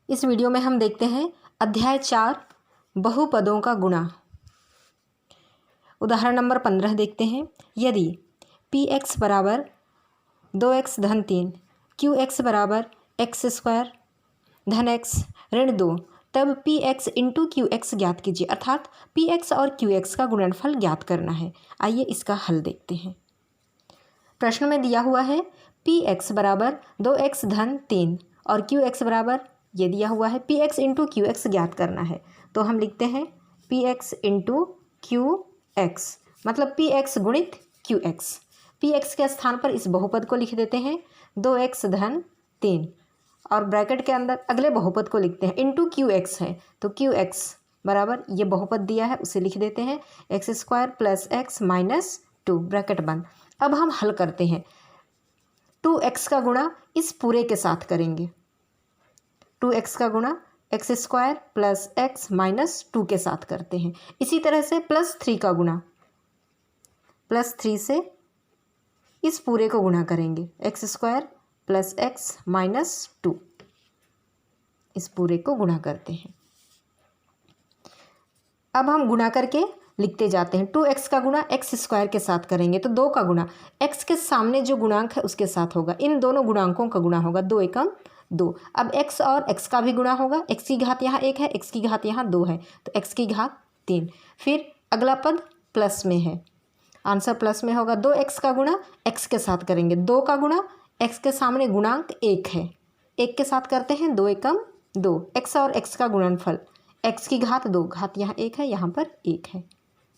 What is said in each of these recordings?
इस वीडियो में हम देखते हैं अध्याय 4 बहुपदों का गुणा। उदाहरण नंबर 15 देखते हैं। यदि पी एक्स बराबर 2x धन 3 क्यू एक्स बराबर एक्स स्क्वायर धन एक्स ऋण 2 तब P x into Q x ज्ञात कीजिए। अर्थात पी एक्स और क्यू एक्स का गुणनफल ज्ञात करना है। आइए इसका हल देखते हैं। प्रश्न में दिया हुआ है पी एक्स बराबर 2x धन 3 और क्यू एक्स बराबर ये दिया हुआ है P x into Q x ज्ञात करना है। तो हम लिखते हैं P x into Q x मतलब पी एक्स गुणित क्यू एक्स। पी एक्स के स्थान पर इस बहुपद को लिख देते हैं 2x धन 3 और ब्रैकेट के अंदर अगले बहुपद को लिखते हैं इंटू क्यू एक्स है तो क्यू एक्स बराबर ये बहुपद दिया है उसे लिख देते हैं x square plus x minus 2 bracket बंद। अब हम हल करते हैं 2x का गुणा इस पूरे के साथ करेंगे। 2x का गुणा x square plus x minus 2 के साथ करते हैं। इसी तरह से प्लस 3 का गुणा प्लस 3 से इस पूरे को गुणा करेंगे x square plus x minus 2 इस पूरे को गुणा करते हैं। अब हम गुणा करके लिखते जाते हैं 2x का गुणा एक्स स्क्वायर के साथ करेंगे तो 2 का गुणा x के सामने जो गुणांक है उसके साथ होगा। इन दोनों गुणांकों का गुणा होगा 2 एकम 2। अब x और x का भी गुणा होगा। x की घात यहाँ 1 है x की घात यहाँ 2 है तो x की घात 3। फिर अगला पद प्लस में है आंसर प्लस में होगा 2x का गुणा x के साथ करेंगे। 2 का गुणा x के सामने गुणांक 1 है 1 के साथ करते हैं 2 एकम 2 x और x का गुणनफल x की घात 2 घात यहाँ 1 है यहाँ पर 1 है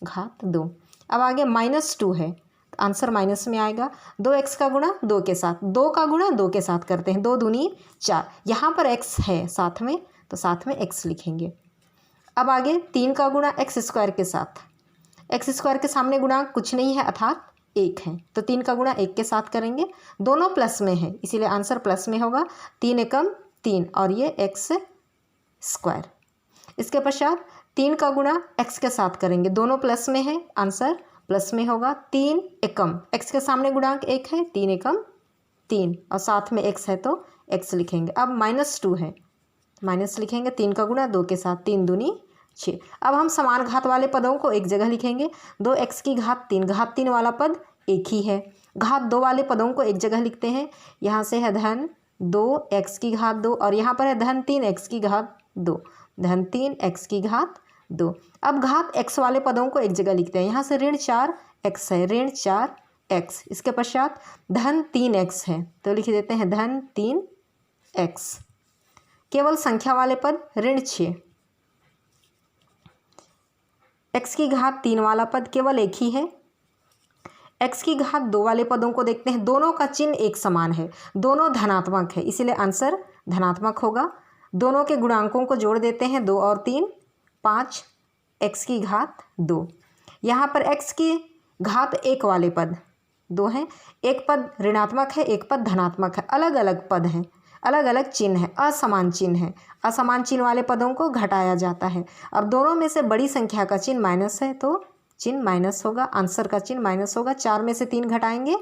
घात 2। अब आगे माइनस 2 है तो आंसर माइनस में आएगा 2x का गुणा 2 के साथ 2 का गुणा 2 के साथ करते हैं 2 दूनी 4 यहाँ पर x है साथ में तो साथ में x लिखेंगे। अब आगे 3 का गुणा एक्स स्क्वायर के साथ एक्स स्क्वायर के सामने गुणांक कुछ नहीं है अर्थात 1 है तो 3 का गुणा 1 के साथ करेंगे। दोनों प्लस में है इसीलिए आंसर प्लस में होगा 3 एकम 3 और ये एक्स स्क्वायर। इसके पश्चात 3 का गुणा x के साथ करेंगे। दोनों प्लस में है आंसर प्लस में होगा 3 एकम x के सामने गुणांक 1 है 3 एकम 3 और साथ में x है तो x लिखेंगे। अब माइनस 2 है माइनस लिखेंगे 3 का गुणा 2 के साथ 3 दूनी 6। अब हम समान घात वाले पदों को एक जगह लिखेंगे। 2x की घात 3 घात 3 वाला पद एक ही है। घात 2 वाले पदों को एक जगह लिखते हैं। यहाँ से है धन 2x की घात 2 और यहाँ पर है धन 3x की घात 2 धन 3x की घात 2। अब घात x वाले पदों को एक जगह लिखते हैं। यहाँ से ऋण 4x है ऋण 4x। इसके पश्चात धन 3x है तो लिख देते हैं धन 3x। केवल संख्या वाले पद ऋण 6 x की घात 3 वाला पद केवल एक ही है। x की घात 2 वाले पदों को देखते हैं। दोनों का चिन्ह एक समान है दोनों धनात्मक है इसीलिए आंसर धनात्मक होगा। दोनों के गुणांकों को जोड़ देते हैं 2 और 3 5 x की घात 2। यहाँ पर x की घात 1 वाले पद 2 हैं। एक पद ऋणात्मक है एक पद धनात्मक है अलग अलग पद हैं अलग अलग चिन्ह है असमान चिन्ह है। असमान चिन्ह वाले पदों को घटाया जाता है और दोनों में से बड़ी संख्या का चिन्ह माइनस है तो चिन्ह माइनस होगा आंसर का चिन्ह माइनस होगा। 4 में से 3 घटाएंगे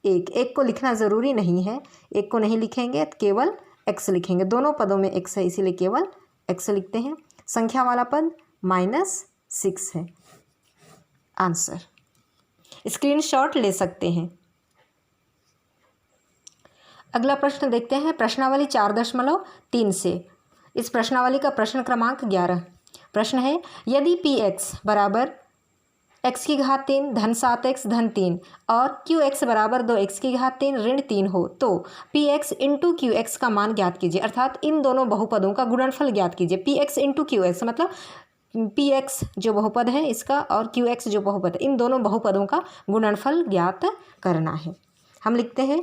1 को लिखना ज़रूरी नहीं है 1 को नहीं लिखेंगे केवल x लिखेंगे। दोनों पदों में x है इसीलिए केवल x लिखते हैं। संख्या वाला पद -6 है आंसर। स्क्रीनशॉट ले सकते हैं। अगला प्रश्न देखते हैं प्रश्नावली 4.3 से। इस प्रश्नावली का प्रश्न क्रमांक 11। प्रश्न है यदि पी एक्स बराबर x की घात 3 धन 7x धन 3 और क्यू एक्स बराबर 2x की घात 3 ऋण 3 हो तो P x into Q x का मान ज्ञात कीजिए। अर्थात इन दोनों बहुपदों का गुणनफल ज्ञात कीजिए। P x into Q x मतलब पी एक्स जो बहुपद है इसका और क्यू एक्स जो बहुपद है इन दोनों बहुपदों का गुणनफल ज्ञात करना है। हम लिखते हैं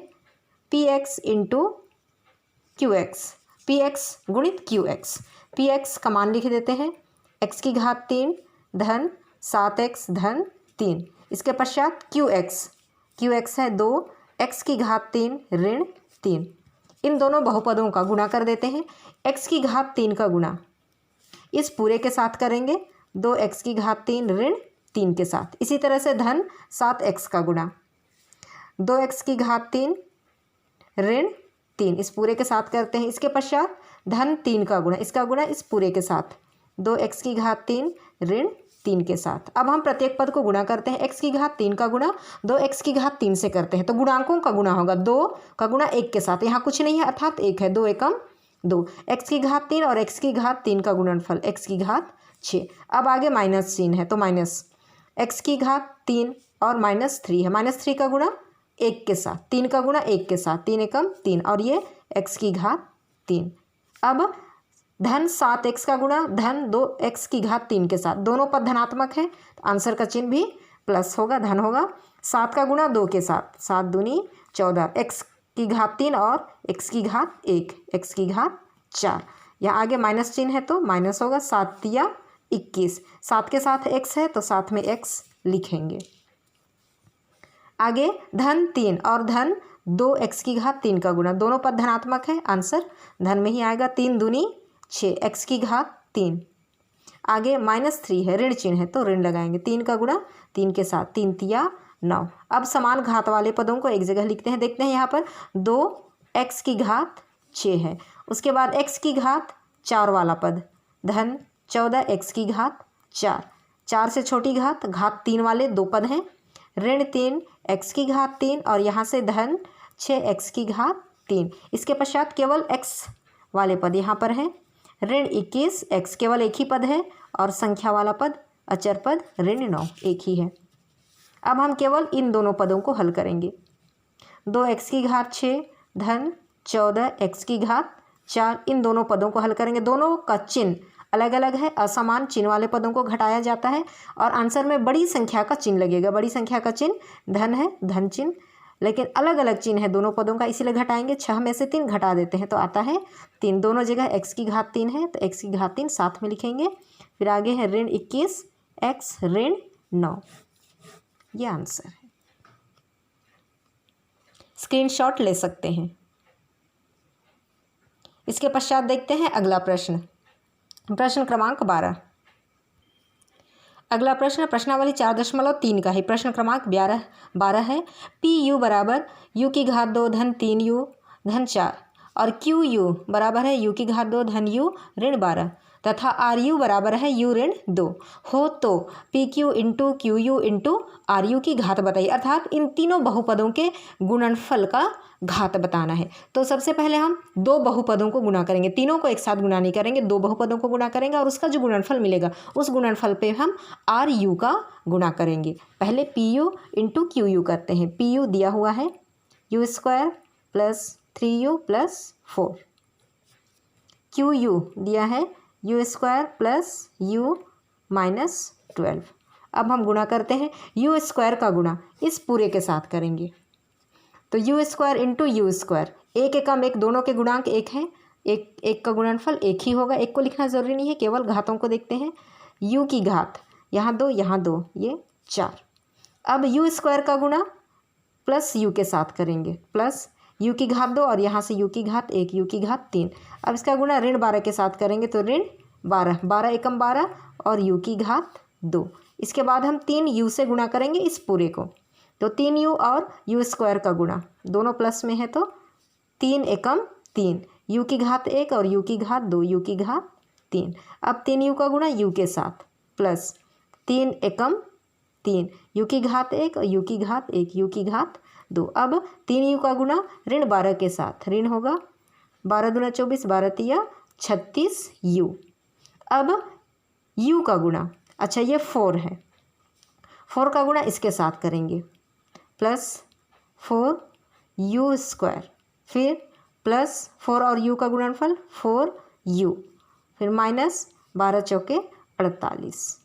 P x into Q x P x गुणित क्यू एक्स। पी एक्स का मान लिख देते हैं x की घात 3 धन 7x धन 3। इसके पश्चात क्यू एक्स है 2 x की घात 3 ऋण 3। इन दोनों बहुपदों का गुणा कर देते हैं। x की घात 3 का गुणा इस पूरे के साथ करेंगे 2x की घात 3 ऋण 3 के साथ। इसी तरह से धन 7x का गुणा 2x की घात 3 ऋण 3, इस पूरे के साथ करते हैं। इसके पश्चात धन 3 का गुणा, इसका गुणा इस पूरे के साथ 2x की घात 3 ऋण 3 के साथ। अब हम प्रत्येक पद को गुणा करते हैं। x की घात 3 का गुणा 2x की घात 3 से करते हैं तो गुणांकों का गुणा होगा 2 का गुणा 1 के साथ, यहाँ कुछ नहीं है अर्थात 1 है, 2 एकम 2, x की घात 3 और x की घात 3 का गुणनफल x की घात 6। अब आगे माइनस चिन्ह है तो माइनस x की घात 3 और -3 है, -3 का गुणा 1 के साथ, 3 का गुणा 1 के साथ, 3 एकम 3 और ये x की घात 3। अब धन 7x का गुणा धन 2x की घात 3 के साथ, दोनों पद धनात्मक है तो आंसर का चिन्ह भी प्लस होगा, धन होगा। 7 का गुणा 2 के साथ, 7 दूनी 14, x की घात 3 और x की घात 1, x की घात 4। यहाँ आगे माइनस चिन्ह है तो माइनस होगा, 7 तिया 21, 7 के साथ x है तो साथ में x लिखेंगे। आगे धन 3 और धन 2x की घात 3 का गुणा, दोनों पद धनात्मक है, आंसर धन में ही आएगा, 3 दूनी 6, x की घात 3। आगे -3 है, ऋण चिन्ह है तो ऋण लगाएंगे, 3 का गुणा 3 के साथ, 3 तिया 9। अब समान घात वाले पदों को एक जगह लिखते हैं। देखते हैं यहाँ पर 2x की घात 6 है, उसके बाद x की घात 4 वाला पद धन 14x की घात 4, 4 से छोटी घात 3 वाले 2 पद हैं, ऋण 3x की घात 3 और यहाँ से धन 6x की घात 3। इसके पश्चात केवल x वाले पद यहाँ पर हैं, ऋण 21x केवल एक ही पद है और संख्या वाला पद अचर पद ऋण 9 एक ही है। अब हम केवल इन दोनों पदों को हल करेंगे। 2x की घात 6 धन 14x की घात 4, इन दोनों पदों को हल करेंगे। दोनों का चिन्ह अलग अलग है, असमान चिन्ह वाले पदों को घटाया जाता है और आंसर में बड़ी संख्या का चिन्ह लगेगा। बड़ी संख्या का चिन्ह धन है, धन चिन्ह, लेकिन अलग अलग चिन्ह है दोनों पदों का, इसीलिए घटाएंगे। 6 में से 3 घटा देते हैं तो आता है 3, दोनों जगह x की घात 3 है तो x की घात 3 साथ में लिखेंगे। फिर आगे है ऋण 21 x ऋण 9, ये आंसर है। स्क्रीनशॉट ले सकते हैं। इसके पश्चात देखते हैं अगला प्रश्न, प्रश्न क्रमांक 12। अगला प्रश्न प्रश्नावली 4.3 का है, प्रश्न क्रमांक 12 है। पी यू बराबर यू की घात 2 धन 3 यू धन 4 और क्यू यू बराबर है यू की घात 2 धन यू ऋण 12 तथा आर यू बराबर है यू ऋण 2 हो तो P Q into Q U into R U की घात बताइए, अर्थात इन तीनों बहुपदों के गुणनफल का घात बताना है। तो सबसे पहले हम 2 बहुपदों को गुणा करेंगे, तीनों को एक साथ गुणा नहीं करेंगे, 2 बहुपदों को गुणा करेंगे और उसका जो गुणनफल मिलेगा उस गुणनफल पे हम आर यू का गुणा करेंगे। पहले P U into Q you करते हैं। पी यू दिया हुआ है you square plus 3u plus 4, Q U दिया है you square plus you minus 12। अब हम गुणा करते हैं, यू स्क्वायर का गुणा इस पूरे के साथ करेंगे तो you square into you square, एक एकम एक, दोनों के गुणांक एक हैं, एक का गुणनफल एक ही होगा, एक को लिखना ज़रूरी नहीं है, केवल घातों को देखते हैं। यू की घात यहाँ 2 यहाँ 2, ये 4। अब यू स्क्वायर का गुणा प्लस यू के साथ करेंगे, प्लस यू की घात 2 और यहाँ से यू की घात 1, यू की घात 3। अब इसका गुणा ऋण 12 के साथ करेंगे तो ऋण 12, 12 एकम 12 और यू की घात 2। इसके बाद हम 3 यू से गुणा करेंगे इस पूरे को, तो 3 यू और यू स्क्वायर का गुणा, दोनों प्लस में है तो 3 एकम 3, यू की घात 1 और यू की घात 2, यू की घात 3। अब 3 यू का गुणा यू के साथ प्लस 3 एकम 3, यू की घात 1 और यू की घात 1, यू की घात 2। अब 3 यू का गुणा ऋण 12 के साथ, ऋण होगा 12 दूना 24, 12 तिया 36 यू। अब यू का गुणा, अच्छा ये 4 है, 4 का गुणा इसके साथ करेंगे प्लस 4 यू स्क्वायर, फिर प्लस 4 और यू का गुणनफल 4 यू, फिर माइनस 12 चौके 48।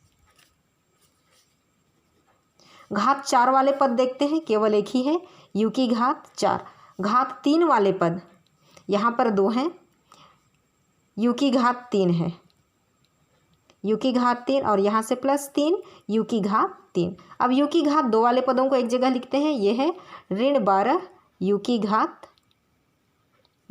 घात 4 वाले पद देखते हैं, केवल एक ही है यू की घात 4। घात 3 वाले पद यहाँ पर 2 हैं, यू की घात 3 है, यू की घात 3 और यहाँ से प्लस 3 यू की घात 3। अब यू की घात 2 वाले पदों को एक जगह लिखते हैं, ये है ऋण 12 यू की घात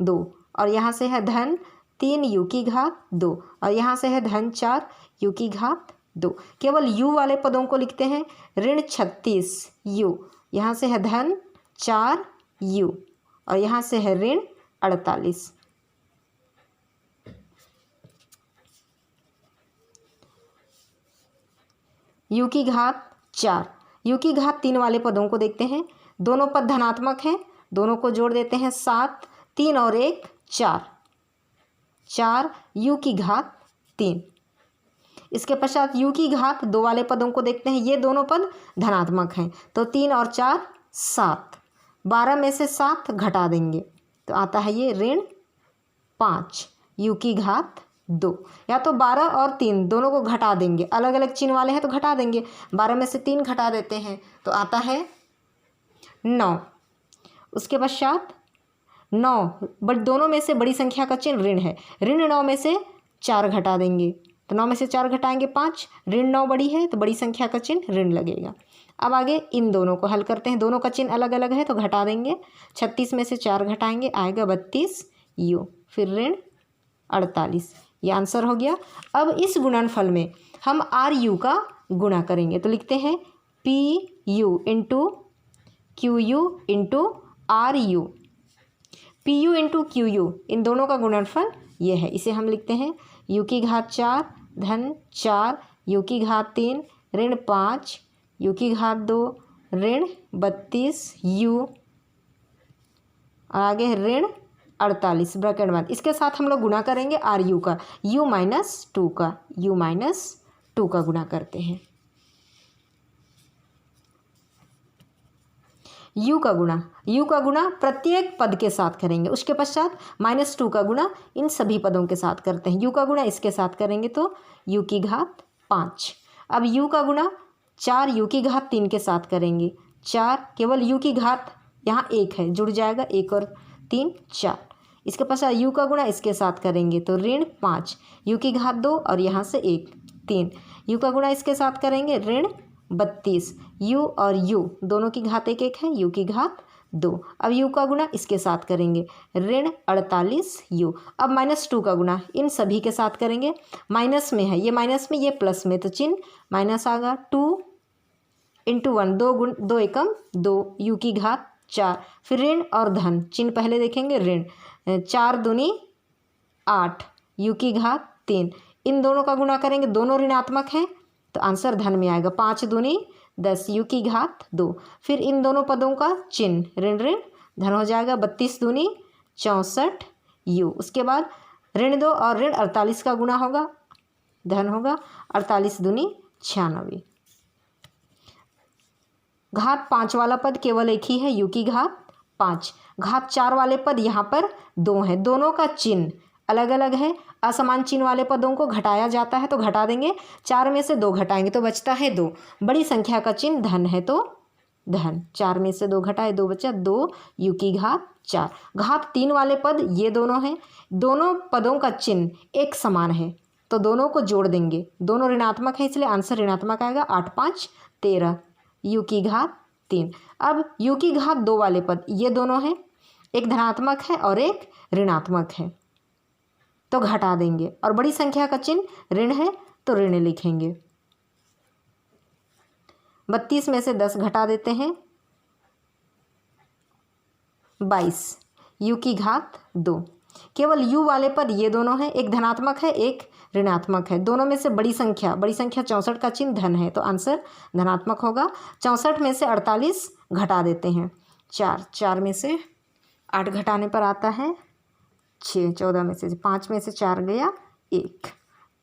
2 और यहाँ से है धन 3 यू की घात 2 और यहाँ से है धन 4 यू की घात 2। केवल यू वाले पदों को लिखते हैं, ऋण 36 यू, यहाँ से है धन 4 यू और यहाँ से है ऋण 48। u की घात 4, u की घात 3 वाले पदों को देखते हैं। दोनों पद धनात्मक हैं, दोनों को जोड़ देते हैं 7, 3 और 1 4, 4 u की घात 3। इसके पश्चात u की घात 2 वाले पदों को देखते हैं। ये दोनों पद धनात्मक हैं, तो 3 और 4 7, 12 में से 7 घटा देंगे तो आता है ये ऋण 5 u की घात 2। या तो 12 और 3 दोनों को घटा देंगे, अलग अलग चिन्ह वाले हैं तो घटा देंगे। 12 में से 3 घटा देते हैं तो आता है 9। उसके पश्चात 9, बट दोनों में से बड़ी संख्या का चिन्ह ऋण है। ऋण 9 में से 4 घटा देंगे तो 9 में से 4 घटाएंगे 5, ऋण 9 बड़ी है तो बड़ी संख्या का चिन्ह ऋण लगेगा। अब आगे इन दोनों को हल करते हैं। दोनों का चिन्ह अलग अलग है तो घटा देंगे। 36 में से 4 घटाएंगे आएगा 32 u, फिर ऋण 48। ये आंसर हो गया। अब इस गुणनफल में हम आर यू का गुणा करेंगे तो लिखते हैं P U into Q U into R U. P U into Q U, इन दोनों का गुणनफल ये है। इसे हम लिखते हैं u की घात 4 धन 4 u की घात 3 ऋण 5 u की घात 2 ऋण 32 u और आगे है ऋण 48 ब्रैकेट बंद। इसके साथ हम लोग गुणा करेंगे आर यू का, u माइनस 2 का, u माइनस 2 का गुणा करते हैं। u का गुणा प्रत्येक पद के साथ करेंगे। उसके पश्चात -2 का गुणा इन सभी पदों के साथ करते हैं। u का गुणा इसके साथ करेंगे तो u की घात 5। अब u का गुणा 4 u की घात 3 के साथ करेंगे। 4 केवल u की घात यहाँ 1 है, जुड़ जाएगा 1 और 3 4। इसके पश्चात u का गुणा इसके साथ करेंगे तो ऋण 5 u की घात 2 और यहाँ से 1 3। u का गुणा इसके साथ करेंगे ऋण 32 u और u दोनों की घात 1 1 है, u की घात 2। अब u का गुणा इसके साथ करेंगे ऋण 48 u। अब -2 का गुणा इन सभी के साथ करेंगे। माइनस में है, ये माइनस में, ये प्लस में, तो चिन्ह माइनस आ गया। 2 × 1 2 एकम 2 u की घात 4, फिर ऋण और धन, चिन्ह पहले देखेंगे ऋण 4 दूनी 8 u की घात 3। इन दोनों का गुणा करेंगे, दोनों ऋणात्मक हैं तो आंसर धन में आएगा। 5 दूनी 10 u की घात 2। फिर इन दोनों पदों का चिन्ह ऋण ऋण धन हो जाएगा। 32 दूनी 64 u। उसके बाद ऋण 2 और ऋण 48 का गुणा होगा, धन होगा। 48 दूनी 96। घात 5 वाला पद केवल एक ही है, u की घात 5। घात 4 वाले पद यहाँ पर 2 हैं, दोनों का चिन्ह अलग अलग है। असमान चिन्ह वाले पदों को घटाया जाता है तो घटा देंगे। 4 में से 2 घटाएंगे तो बचता है 2। बड़ी संख्या का चिन्ह धन है तो धन। 4 में से 2 घटाए 2 बचा 2 u की घात 4। घात 3 वाले पद ये दोनों हैं, दोनों पदों का चिन्ह एक समान है तो दोनों को जोड़ देंगे। दोनों ऋणात्मक है इसलिए आंसर ऋणात्मक आएगा। 8 5 13 u की घात 3। अब u की घात 2 वाले पद ये दोनों हैं, एक धनात्मक है और एक ऋणात्मक है तो घटा देंगे। और बड़ी संख्या का चिन्ह ऋण है तो ऋण लिखेंगे। 32 में से 10 घटा देते हैं 22 u की घात 2। केवल u वाले पद ये दोनों हैं, एक धनात्मक है एक ऋणात्मक है। दोनों में से बड़ी संख्या 64 का चिन्ह धन है तो आंसर धनात्मक होगा। 64 में से 48 घटा देते हैं 4 में से 8 घटाने पर आता है 6। 14 में से 5 में से 4 गया 1।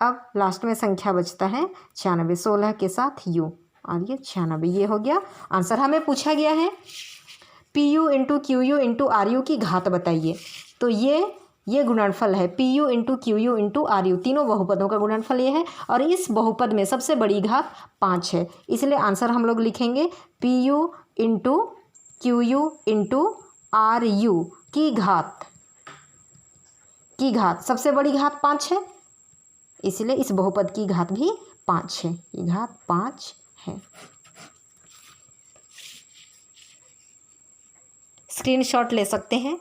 अब लास्ट में संख्या बचता है 96। 16 के साथ u और ये 96, ये हो गया आंसर। हमें पूछा गया है P U into Q U into R U की घात बताइए, तो ये गुणनफल है P U into Q U into R U, तीनों बहुपदों का गुणनफल ये है। और इस बहुपद में सबसे बड़ी घात 5 है, इसलिए आंसर हम लोग लिखेंगे P U into Q U into R U की घात सबसे बड़ी घात 5 है, इसलिए इस बहुपद की घात भी 5 है। ये घात 5 है। स्क्रीनशॉट ले सकते हैं।